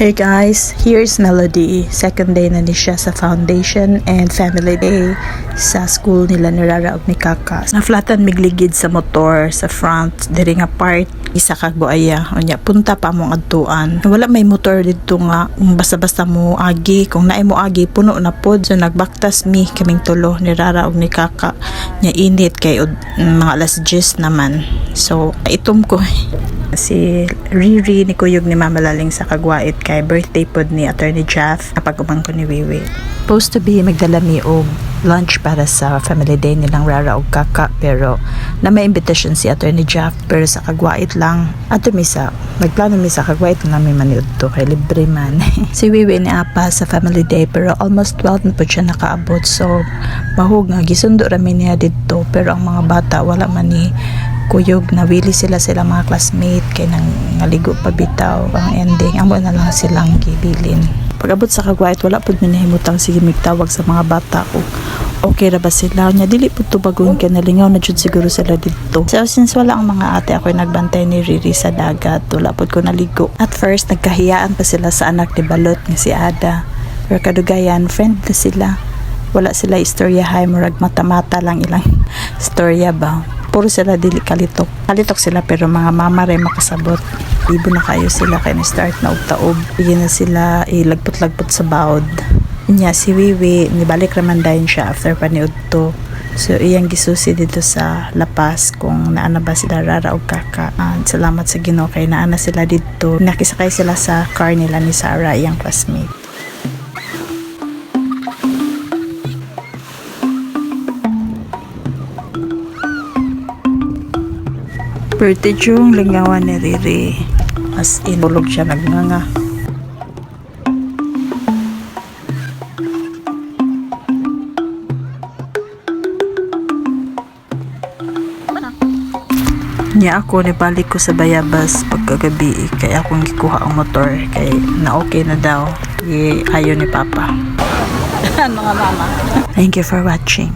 Hey guys, here's Melody. Second day na ni siya sa foundation and family day sa school nila ni Rara ug ni Kaka. Naflatan migligid sa motor sa front, diri nga part isa ka buaya. Unya punta pa mo adtuan. Wala may motor dito nga basta-basta mo agi. Kung naay mo agi puno na pod. So nagbaktas mi kaming tulo ni Rara ug ni Kaka. Nya init kay mga alas 10 naman. So itom ko si Riri ni Kuyog ni Mama Laling sa Kagwait kay birthday pod ni Attorney Jeff kapag umang ko ni Wiwi. Supposed to be magdala mi og lunch para sa family day nilang Rara ug Kaka pero na may invitation si Attorney Jeff pero sa Kagwait lang. Ato misa nagplano mi sa Kagwait na may maniud to kay libre man. Si Wiwi ni Apa sa family day pero almost 12 na po siya nakaabot so mahug nga gisundo ra mi niya didto pero ang mga bata wala man ni Kuyog na wili sila mga classmate kay nang naligo pa bitaw ang ending amo na lang silang gibilin. Pag-abot sa Kagwait wala pud minahimutang sige migtawag sa mga bata ko okay ra ba sila nya dili pud tubagon kay nalingaw na jud siguro sila didto. So since wala ang mga ate ako nagbantay ni Riri sa dagat wala pud ko naligo. At first nagkahiyaan pa sila sa anak ni Balot nga si Ada pero kadugayan friend na sila wala sila istoryahay murag mata-mata lang ilang istorya ba. Puro sila dili kalitok sila pero mga mama ray makasabot ibo na kayo sila kay na-start na ugtaog bigyan na sila ilagpot-lagpot sa bawd nya si Wiwi nibalik raman dayon siya after paniud to so iyang gisusi dito sa lapas kung naana ba sila Rara ug Kaka salamat sa Ginoo kay naana sila dito nakisakay sila sa car nila ni Sarah iyang classmate. Birthday yung lingawan ni Riri as in bulog siya nagnganga niya ako nibalik ko sa Bayabas pagkagabi kaya akong gikuha ang motor kay na okay na daw ayaw ni Papa. Mga mama, thank you for watching.